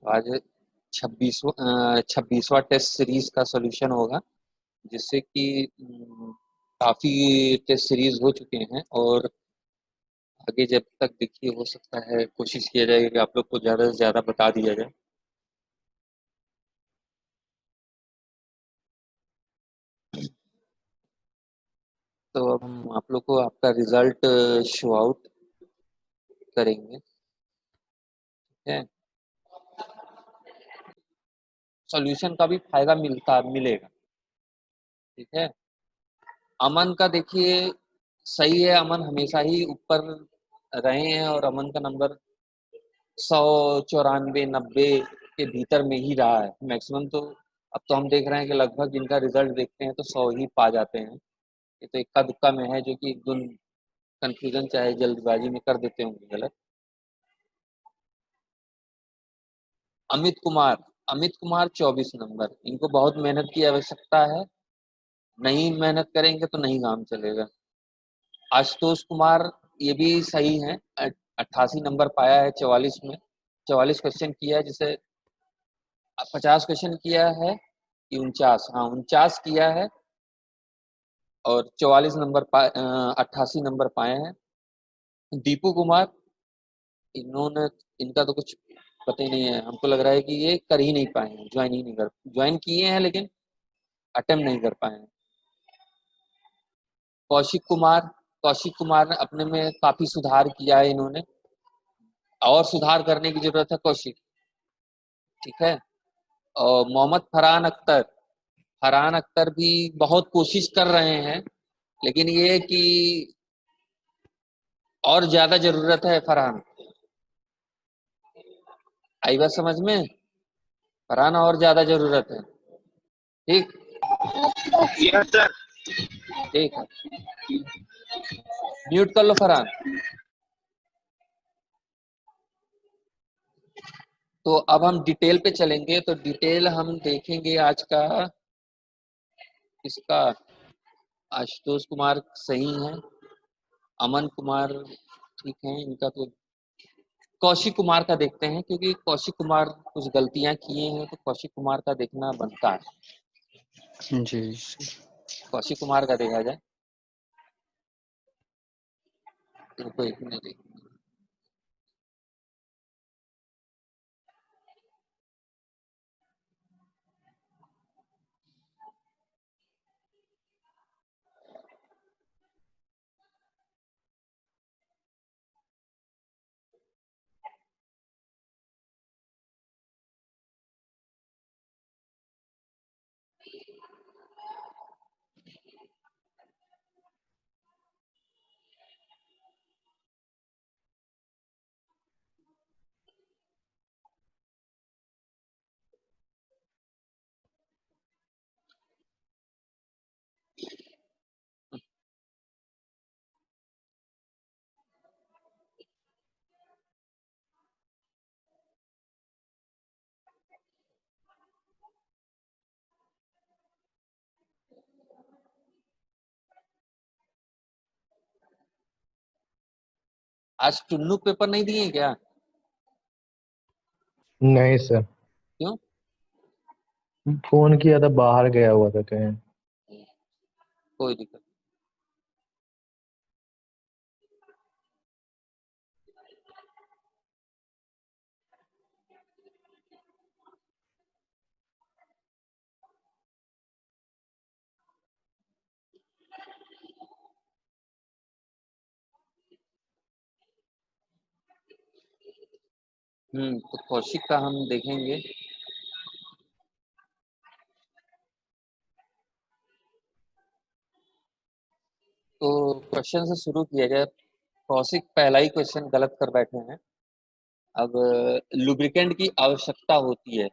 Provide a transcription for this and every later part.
आज 26वां test series का solution होगा, जिससे कि काफी टेस्ट सीरीज हो चुके हैं और आगे जब तक देखिए हो सकता है कोशिश किया जाएगा कि आप लोग को ज्यादा से ज्यादा बता दिया जाए। तो अब हम आप लोग को आपका रिजल्ट शो आउट करेंगे, ठीक है। सॉल्यूशन का भी फायदा मिलेगा, ठीक है। अमन का देखिए सही है, अमन हमेशा ही ऊपर रहे हैं और अमन का नंबर 194 90 के भीतर में ही रहा है मैक्सिमम। तो अब तो हम देख रहे हैं कि लगभग जिनका रिजल्ट देखते हैं तो 100 ही पा जाते हैं। ये तो इक्का दुक्का में है, जो कि एक दो कंफ्यूजन चाहे जल्दबाजी में कर देते होंगे गलत। अमित कुमार, अमित कुमार 24 नंबर, इनको बहुत मेहनत की आवश्यकता है, नहीं मेहनत करेंगे तो नहीं काम चलेगा। आशुतोष कुमार ये भी सही है, 88 नंबर पाया है 44 में, 44 क्वेश्चन किया है, जिसे 50 क्वेश्चन किया है कि 49, हाँ 49 किया है और 44 नंबर पाए, 88 नंबर पाए हैं। दीपू कुमार, इन्होंने इनका तो कुछ पता ही नहीं है, हमको लग रहा है कि ये कर ही नहीं पाए हैं, ज्वाइन किए हैं लेकिन अटेम्प्ट नहीं कर पाए हैं। कौशिक कुमार, कौशिक कुमार ने अपने में काफी सुधार किया है इन्होंने, और सुधार करने की जरूरत है कौशिक, ठीक है। और मोहम्मद फरहान अख्तर, फरहान अख्तर भी बहुत कोशिश कर रहे हैं, लेकिन ये कि और ज्यादा जरूरत है फरहान, आई बात समझ में। फरहान और ज्यादा जरूरत है, ठीक। Yes sir. ठीक है, म्यूट कर लो फरहान। तो अब हम डिटेल पे चलेंगे, तो डिटेल हम देखेंगे आज का इसका। आशुतोष कुमार सही है, अमन कुमार ठीक है, इनका तो कौशिक कुमार का देखते हैं, क्योंकि कौशिक कुमार कुछ गलतियां किए हैं तो कौशिक कुमार का देखना बनता है। जी कौशिक कुमार का देखा जाए, इनको एक मिनट। आज टुन्नू पेपर नहीं दिए क्या? नहीं सर, क्यों? फोन किया था, बाहर गया हुआ था कहीं। कोई दिक्कत। तो कौशिक का हम देखेंगे। तो क्वेश्चन से शुरू किया जाए। कौशिक पहला ही क्वेश्चन गलत कर बैठे हैं। अब लुब्रिकेंट की आवश्यकता होती है,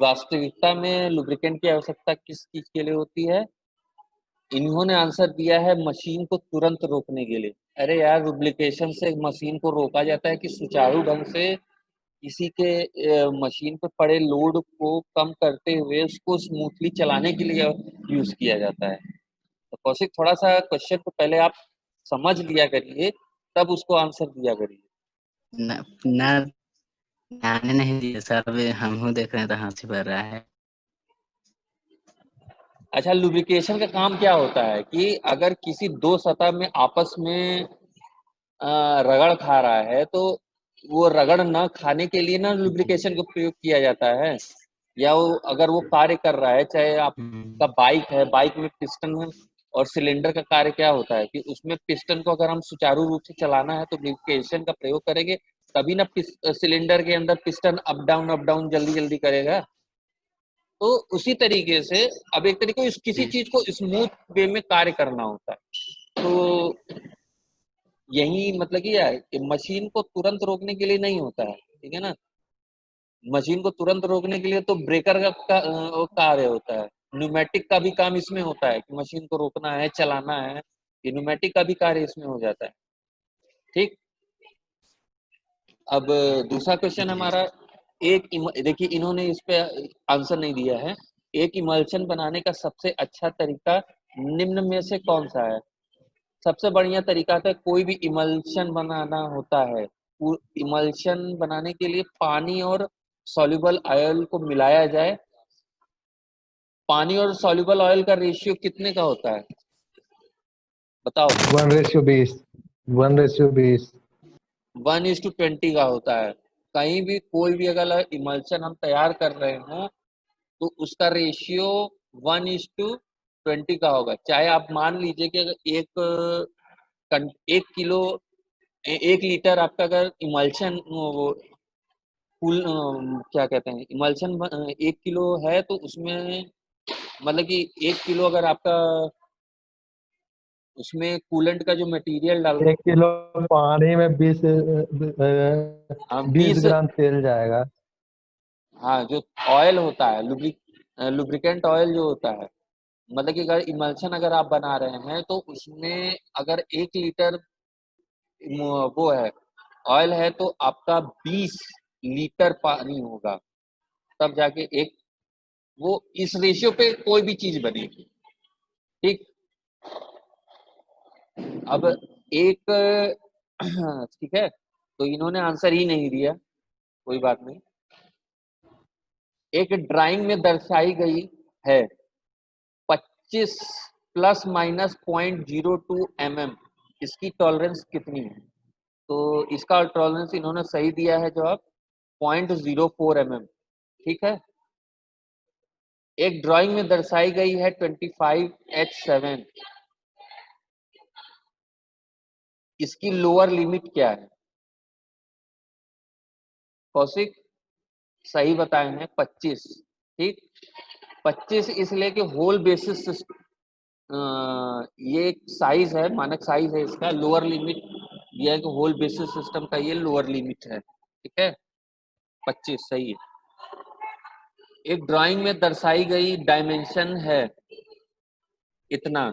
वास्तविकता में लुब्रिकेंट की आवश्यकता किस चीज के लिए होती है? इन्होंने आंसर दिया है मशीन को तुरंत रोकने के लिए। अरे यार, लुब्रिकेशन से मशीन को रोका जाता है कि सुचारू ढंग से किसी के मशीन पर पड़े लोड को कम करते हुए उसको स्मूथली चलाने के लिए यूज किया जाता है। तो कौशिक थोड़ा सा क्वेश्चन को पहले आप समझ लिया करिए, तब उसको आंसर दिया करिए। न, न आने नहीं दिए सर, अभी हम देख रहे हैं तो हंसी पड़ रहा है। अच्छा, लुब्रिकेशन का काम क्या होता है कि अगर किसी दो सतह में आपस में रगड़ खा रहा है तो वो रगड़ न खाने के लिए ना लुब्रिकेशन का प्रयोग किया जाता है। या वो अगर वो कार्य कर रहा है, चाहे आपका बाइक है, बाइक में पिस्टन और सिलेंडर का कार्य क्या होता है कि उसमें पिस्टन को अगर हम सुचारू रूप से चलाना है तो लुब्रिकेशन का प्रयोग करेंगे, तभी ना सिलेंडर के अंदर पिस्टन अप डाउन जल्दी जल्दी करेगा। तो उसी तरीके से अब एक तरीके किसी चीज को स्मूथ वे में कार्य करना होता है। तो यही मतलब कि है कि मशीन को तुरंत रोकने के लिए नहीं होता है, ठीक है ना। मशीन को तुरंत रोकने के लिए तो ब्रेकर का कार्य होता है। न्यूमेटिक का भी काम इसमें होता है कि मशीन को रोकना है, चलाना है, ये न्यूमेटिक का भी कार्य इसमें हो जाता है। ठीक, अब दूसरा क्वेश्चन हमारा, देखिए इन्होंने इस पे आंसर नहीं दिया है। एक इमल्शन बनाने का सबसे अच्छा तरीका निम्न में से कौन सा है? सबसे बढ़िया तरीका था, कोई भी इमल्शन बनाना होता है, इमल्शन बनाने के लिए पानी और सॉल्युबल ऑयल को मिलाया जाए। पानी और सॉल्युबल ऑयल का रेशियो कितने का होता है बताओ? 1:20 1:20 1:20 का होता है। कहीं भी कोई भी अगर इमल्शन हम तैयार कर रहे हो तो उसका रेशियो 1:20 का होगा। चाहे आप मान लीजिए कि अगर एक किलो 1 लीटर आपका अगर इमल्शन वो क्या कहते हैं इमल्शन 1 किलो है तो उसमें मतलब कि 1 किलो अगर आपका उसमें कूलेंट का जो मटेरियल डाल 1 किलो पानी में 20 बीस, ग्राम तेल जाएगा। हाँ जो ऑयल होता है लुब्रिकेंट ऑयल जो होता है, मतलब कि अगर इमल्शन अगर आप बना रहे हैं तो उसमें अगर 1 लीटर वो है ऑयल है तो आपका 20 लीटर पानी होगा, तब जाके एक वो इस रेशियो पे कोई भी चीज बनेगी। ठीक, अब एक ठीक है, तो इन्होंने आंसर ही नहीं दिया, कोई बात नहीं। एक ड्राइंग में दर्शाई गई है 25 प्लस माइनस 0.02 mm, इसकी टॉलरेंस कितनी है? तो इसका टॉलरेंस इन्होंने सही दिया है जवाब 0.04 mm। ठीक है, एक ड्राइंग में दर्शाई गई है 25H7, इसकी लोअर लिमिट क्या है? कौशिक सही बताए हैं 25। ठीक, 25 इसलिए कि होल बेसिस ये एक साइज है, मानक साइज है इसका। लोअर लिमिट ये है कि होल बेसिस सिस्टम का ये लोअर लिमिट है। ठीक है, 25 सही है। एक ड्राइंग में दर्शाई गई डायमेंशन है इतना,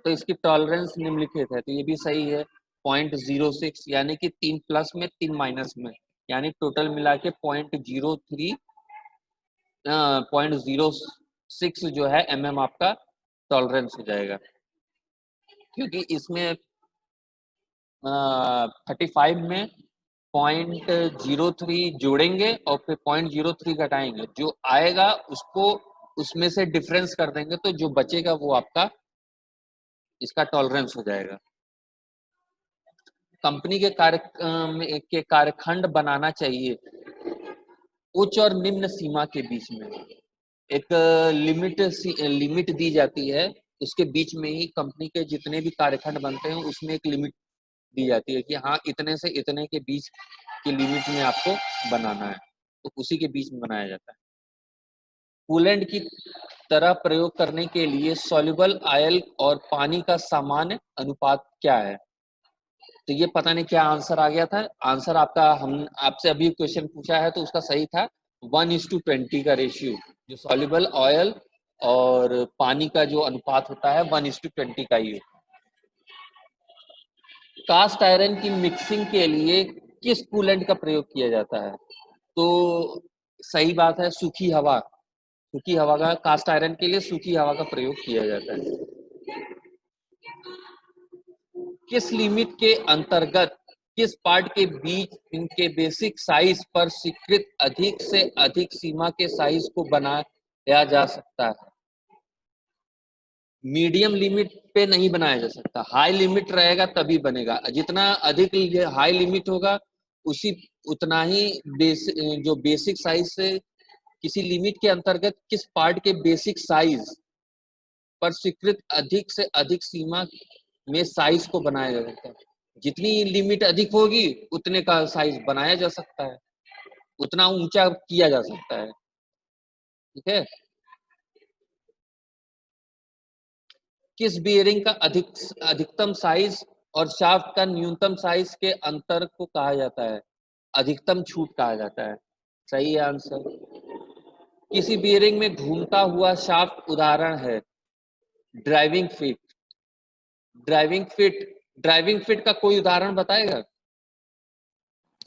तो इसकी टॉलरेंस निम्नलिखित है, तो ये भी सही है 0.06, यानी कि 3 प्लस में 3 माइनस में, यानी टोटल मिला के 0.06 जो है mm आपका टॉलरेंस हो जाएगा। क्योंकि इसमें 35 में 0.03 जोड़ेंगे और फिर 0.03 घटाएंगे, जो आएगा उसको उसमें से डिफरेंस कर देंगे, तो जो बचेगा वो आपका इसका टॉलरेंस हो जाएगा। कंपनी के कार्यखंड बनाना चाहिए उच्च और निम्न सीमा के बीच में। एक लिमिट दी जाती है, उसके बीच में ही कंपनी के जितने भी कार्यखंड बनते हैं उसमें एक लिमिट दी जाती है कि हाँ इतने से इतने के बीच की लिमिट में आपको बनाना है, तो उसी के बीच में बनाया जाता है। कूलेंट की तरह प्रयोग करने के लिए सॉल्युबल ऑयल और पानी का सामान्य अनुपात क्या है? तो ये पता नहीं क्या आंसर आ गया था। आंसर आपका, हम आपसे अभी क्वेश्चन पूछा है तो उसका सही था 1:20 का रेशियो, जो सॉल्युबल ऑयल और पानी का जो अनुपात होता है 1:20 का ही। कास्ट आयरन की मिक्सिंग के लिए किस कूलेंट का प्रयोग किया जाता है? तो सही बात है, सूखी हवा। सूखी हवा का, कास्ट आयरन के लिए सूखी हवा का प्रयोग किया जाता है। किस लिमिट के अंतर्गत किस पार्ट के बीच इनके बेसिक साइज पर स्वीकृत अधिक से अधिक सीमा के साइज को बनाया जा सकता है? मीडियम लिमिट पे नहीं बनाया जा सकता, हाई लिमिट रहेगा तभी बनेगा। जितना अधिक हाई लिमिट होगा उसी उतना ही जो बेसिक साइज से किसी लिमिट के अंतर्गत किस पार्ट के बेसिक साइज पर स्वीकृत अधिक से अधिक सीमा में साइज को बनाया जा सकता है। जितनी लिमिट अधिक होगी उतने का साइज बनाया जा सकता है, उतना ऊंचा किया जा सकता है। ठीक है। किस बियरिंग का अधिकतम साइज और शाफ्ट का न्यूनतम साइज के अंतर को कहा जाता है? अधिकतम छूट कहा जाता है। सही है आंसर। किसी बियरिंग में घूमता हुआ शाफ्ट उदाहरण है ड्राइविंग फिट। ड्राइविंग फिट का कोई उदाहरण बताएगा?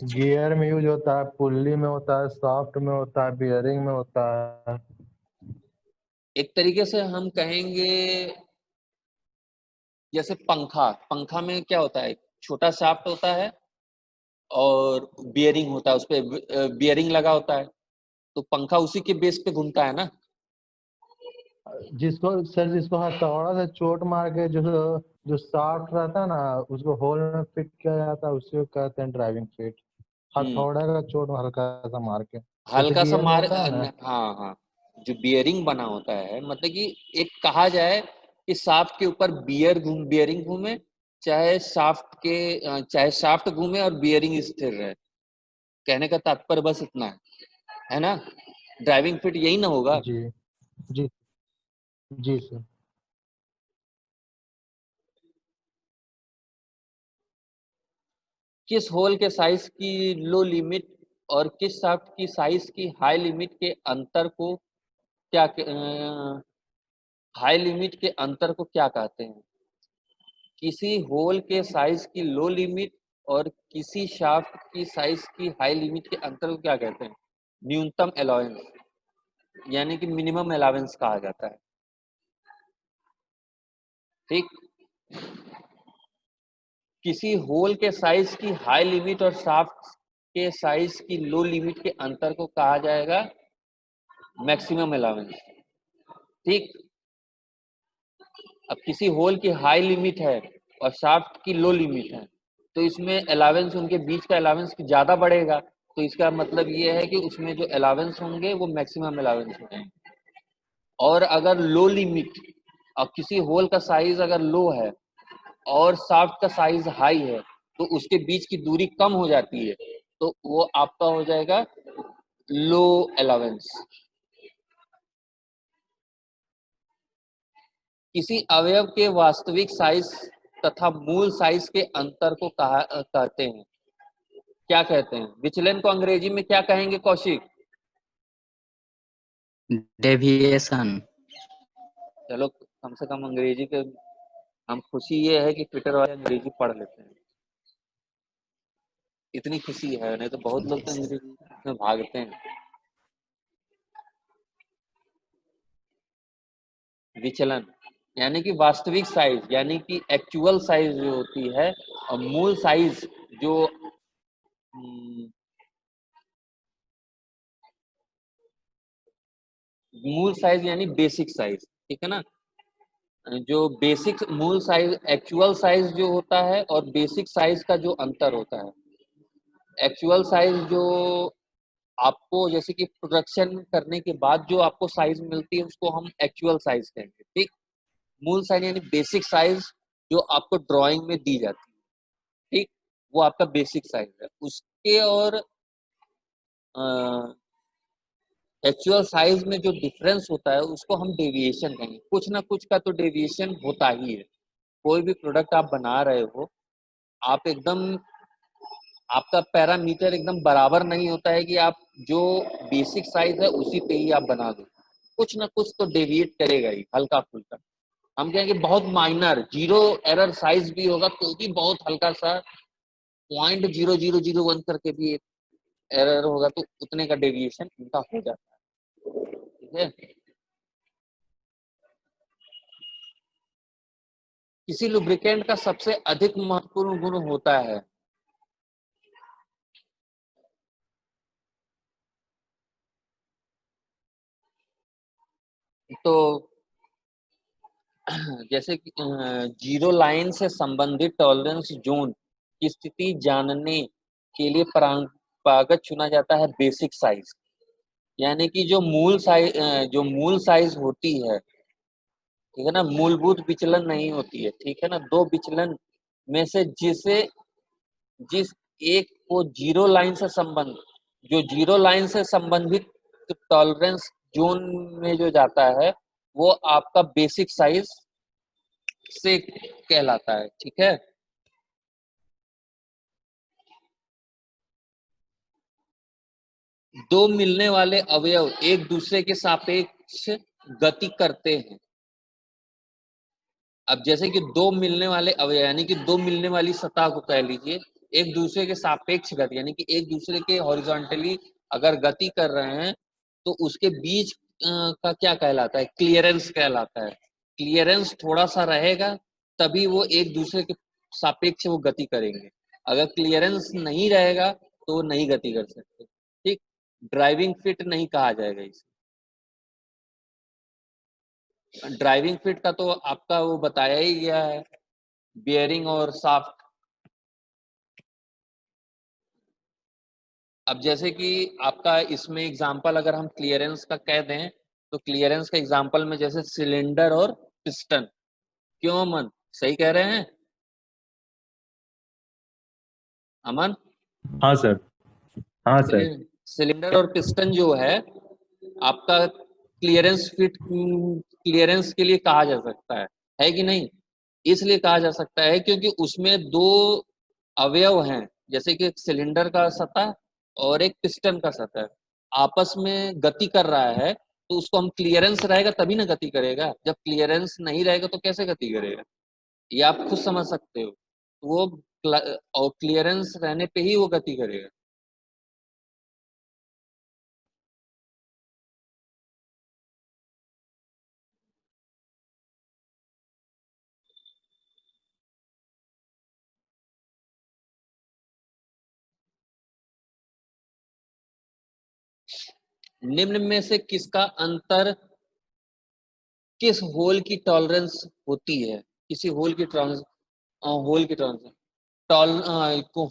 गियर में यूज होता है, पुल्ली में होता है, सॉफ्ट में होता है, बियरिंग में होता है। एक तरीके से हम कहेंगे जैसे पंखा में क्या होता है, छोटा शाफ्ट होता है और बियरिंग होता है, उस पर बियरिंग लगा होता है, तो पंखा उसी के बेस पे घूमता है ना। जिसको हथौड़ा से चोट मार के जो शाफ्ट रहता है ना, उसको होल में फिट किया जाता है, उसी को कहते हैं ड्राइविंग फिट। हथौड़ा का चोट हल्का सा मार के, जैसे हल्का सा गियर में मार, होता है ना। हाँ हाँ, जो बियरिंग बना होता है, मतलब कि एक कहा जाए कि शाफ्ट के ऊपर बियरिंग घूमे, चाहे शाफ्ट घूमे और बियरिंग स्थिर रहे। कहने का तात्पर्य बस इतना है ना। ड्राइविंग फिट यही ना होगा। जी जी जी सर। किस होल के साइज की लो लिमिट और किस शाफ्ट की साइज की हाई लिमिट के अंतर को हाई लिमिट के अंतर को क्या कहते हैं? किसी होल के साइज की लो लिमिट और किसी शाफ्ट की साइज की हाई लिमिट के अंतर को क्या कहते हैं? न्यूनतम अलाउंस, यानी कि मिनिमम अलाउंस कहा जाता है। ठीक। किसी होल के साइज की हाई लिमिट और शाफ्ट के साइज की लो लिमिट के अंतर को कहा जाएगा मैक्सिमम अलाउंस। ठीक। अब किसी होल की हाई लिमिट है और शाफ्ट की लो लिमिट है, तो इसमें अलावेंस, उनके बीच का अलावेंस ज्यादा बढ़ेगा, तो इसका मतलब ये है कि उसमें जो अलावेंस होंगे वो मैक्सिमम अलावेंस होंगे। और अगर लो लिमिट और किसी होल का साइज अगर लो है और शाफ्ट का साइज हाई है, तो उसके बीच की दूरी कम हो जाती है, तो वो आपका हो जाएगा लो अलावेंस। किसी अवयव के वास्तविक साइज तथा मूल साइज के अंतर को कहते हैं, क्या कहते हैं? विचलन को अंग्रेजी में क्या कहेंगे कौशिक? डेविएशन। चलो कम से कम अंग्रेजी के, हम खुशी ये है कि ट्विटर वाले अंग्रेजी पढ़ लेते हैं, इतनी खुशी है, नहीं तो बहुत लोग तो अंग्रेजी में भागते हैं। विचलन यानी कि वास्तविक साइज, यानी कि एक्चुअल साइज जो होती है, और मूल साइज जो मूल साइज यानी बेसिक साइज। ठीक है ना। जो बेसिक मूल साइज, एक्चुअल साइज जो होता है और बेसिक साइज का जो अंतर होता है, एक्चुअल साइज जो आपको जैसे कि प्रोडक्शन करने के बाद जो आपको साइज मिलती है उसको हम एक्चुअल साइज कहेंगे। ठीक। मूल साइज यानी बेसिक साइज जो आपको ड्राइंग में दी जाती है, ठीक, वो आपका बेसिक साइज है। उसके और एक्चुअल साइज में जो डिफरेंस होता है उसको हम डेविएशन कहेंगे। कुछ ना कुछ का तो डेविएशन होता ही है। कोई भी प्रोडक्ट आप बना रहे हो, आप एकदम, आपका पैरामीटर एकदम बराबर नहीं होता है कि आप जो बेसिक साइज है उसी पे ही आप बना दो, कुछ ना कुछ तो डेविएट करेगा ही, हल्का फुल्का। हम कहेंगे बहुत माइनर जीरो एरर साइज भी होगा तो भी बहुत हल्का सा 0.0001 करके भी एक एरर होगा, तो उतने का डेविएशन इनका हो जाता है। ठीक है। किसी लुब्रिकेंट का सबसे अधिक महत्वपूर्ण गुण होता है तो जैसे कि जीरो लाइन से संबंधित टॉलरेंस जोन की स्थिति जानने के लिए परंपरागत चुना जाता है बेसिक साइज, यानी कि जो मूल साइज होती है, ठीक है ना, मूलभूत विचलन नहीं होती है, ठीक है ना, दो विचलन में से जिस एक को जीरो लाइन से संबंधित टॉलरेंस जोन में जो जाता है वो आपका बेसिक साइज से कहलाता है, ठीक है। दो मिलने वाले अवयव एक दूसरे के सापेक्ष गति करते हैं। अब जैसे कि दो मिलने वाले अवयव यानी कि दो मिलने वाली सतह को कह लीजिए, एक दूसरे के सापेक्ष गति यानी कि एक दूसरे के हॉरिजॉन्टली अगर गति कर रहे हैं तो उसके बीच का क्या कहलाता है, क्लियरेंस कहलाता है। क्लियरेंस थोड़ा सा रहेगा तभी वो एक दूसरे के सापेक्ष वो गति करेंगे, अगर क्लियरेंस नहीं रहेगा तो वो नहीं गति कर सकते, ठीक। ड्राइविंग फिट नहीं कहा जाएगा इसे। ड्राइविंग फिट का तो आपका वो बताया ही गया है, बियरिंग और शाफ्ट। अब जैसे कि आपका इसमें एग्जांपल अगर हम क्लियरेंस का कह दें तो क्लियरेंस का एग्जांपल में जैसे सिलेंडर और पिस्टन। क्यों अमन, सही कह रहे हैं अमन? हाँ सर, हाँ सर। सिलेंडर और पिस्टन जो है आपका क्लियरेंस के लिए कहा जा सकता है कि नहीं? इसलिए कहा जा सकता है क्योंकि उसमें दो अवयव हैं, जैसे कि एक सिलेंडर का सतह और एक पिस्टन का सतह आपस में गति कर रहा है, तो उसको हम क्लियरेंस रहेगा तभी ना गति करेगा, जब क्लियरेंस नहीं रहेगा तो कैसे गति करेगा, ये आप खुद समझ सकते हो। वो और क्लियरेंस रहने पे ही वो गति करेगा। निम्न में से किसका अंतर किस होल की टॉलरेंस होती है? किसी होल की टॉलरेंस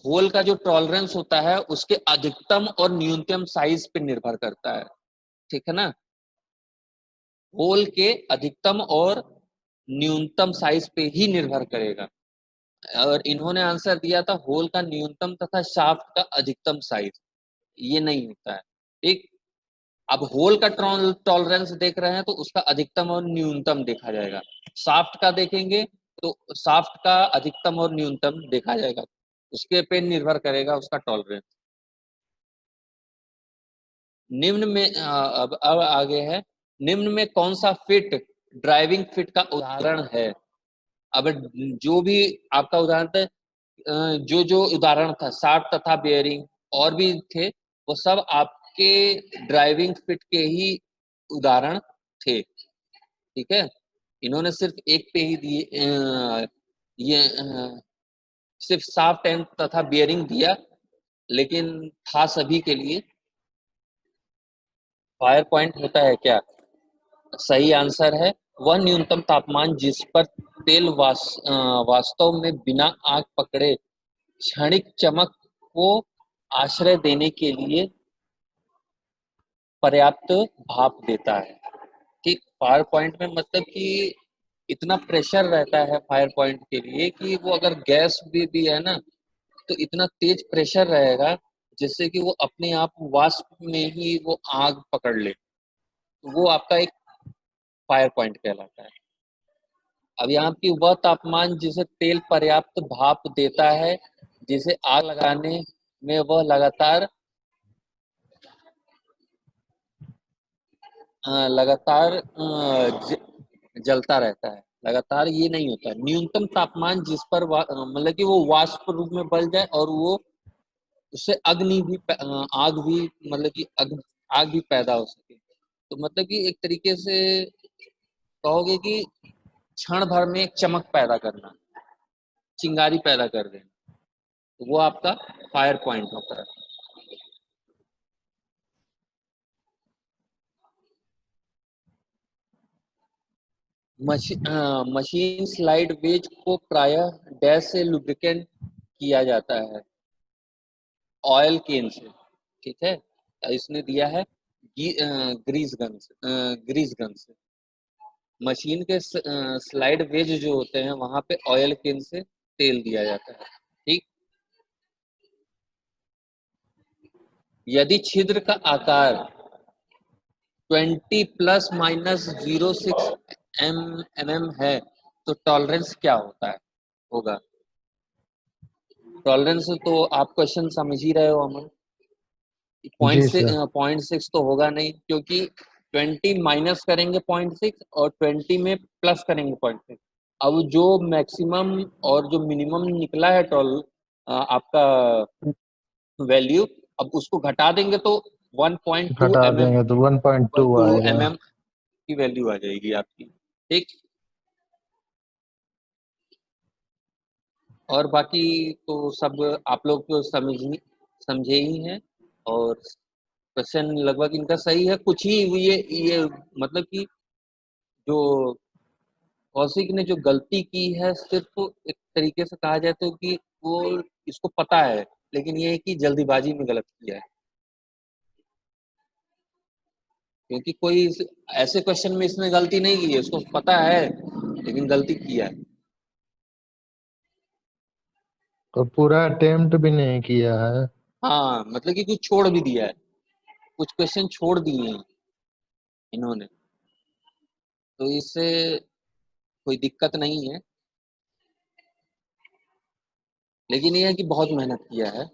होल का जो टॉलरेंस होता है उसके अधिकतम और न्यूनतम साइज पे निर्भर करता है, ठीक है ना। होल के अधिकतम और न्यूनतम साइज पे ही निर्भर करेगा। और इन्होंने आंसर दिया था होल का न्यूनतम तथा शाफ्ट का अधिकतम साइज, ये नहीं होता है, ठीक। अब होल का टॉलरेंस देख रहे हैं तो उसका अधिकतम और न्यूनतम देखा जाएगा, शाफ्ट का देखेंगे तो शाफ्ट का अधिकतम और न्यूनतम देखा जाएगा, उसके पे निर्भर करेगा उसका टॉलरेंस। निम्न में अब आगे है, निम्न में कौन सा फिट ड्राइविंग फिट का उदाहरण है? अब जो भी आपका उदाहरण था, जो जो उदाहरण था शाफ्ट तथा बेयरिंग और भी थे, वो सब आपके ड्राइविंग फिट के ही उदाहरण थे, ठीक है। इन्होंने सिर्फ एक पे ही दिए, ये सिर्फ शाफ्ट एंड तथा बेयरिंग दिया, लेकिन था सभी के लिए। फायर पॉइंट होता है क्या? सही आंसर है वह न्यूनतम तापमान जिस पर तेल वास्तव में बिना आग पकड़े क्षणिक चमक को आश्रय देने के लिए पर्याप्त भाप देता है, ठीक। फायर पॉइंट में मतलब कि इतना प्रेशर रहता है फायर पॉइंट के लिए कि वो अगर गैस भी है ना तो इतना तेज प्रेशर रहेगा जिससे कि वो अपने आप वाष्प में ही वो आग पकड़ ले, तो वो आपका एक फायर पॉइंट कहलाता है। अब यहाँ की वह तापमान जिसे तेल पर्याप्त भाप देता है जिसे आग लगाने में वह जलता रहता है, लगातार ये नहीं होता है। न्यूनतम तापमान जिस पर मतलब कि वो वाष्प रूप में बल जाए और वो उससे आग भी मतलब कि आग भी पैदा हो सके, तो मतलब कि एक तरीके से कहोगे कि क्षण भर में एक चमक पैदा करना, चिंगारी पैदा कर देना, तो वो आपका फायर पॉइंट होता है। मशीन स्लाइड वेज को प्रायः डैश से लुब्रिकेंट किया जाता है, ऑयल केन से, ठीक है। इसने दिया है ग्रीस गन से। मशीन के स्लाइड वेज जो होते हैं वहां पे ऑयल केन से तेल दिया जाता है, ठीक। यदि छिद्र का आकार 20 प्लस माइनस 06 mm है तो टॉलरेंस क्या होगा। टॉलरेंस तो आप क्वेश्चन समझ ही रहे हो अमन। जी सर। 0.6 तो होगा नहीं, क्योंकि 20 माइनस करेंगे 0.6 और 20 में प्लस करेंगे 0.6। अब जो मैक्सिमम और जो मिनिमम निकला है आपका वैल्यू, अब उसको घटा देंगे तो 1.2 घटा mm देंगे तो 1.2 आएगा। की वैल्यू आ जाएगी आपकी, ठीक। और बाकी तो सब आप लोग तो समझे ही हैं, और क्वेश्चन लगभग इनका सही है। कुछ ही ये मतलब कि जो कौशिक ने जो गलती की है, सिर्फ एक तरीके से कहा जाए तो कि वो इसको पता है, लेकिन ये है कि जल्दीबाजी में गलत किया है। क्योंकि कोई ऐसे क्वेश्चन में इसने गलती नहीं की है, इसको पता है लेकिन गलती किया है। और पूरा अटेम्प्ट भी नहीं किया है। हाँ, मतलब कि कुछ छोड़ भी दिया है, कुछ क्वेश्चन छोड़ दिए हैं इन्होंने, तो इससे कोई दिक्कत नहीं है, लेकिन ये है कि बहुत मेहनत किया है।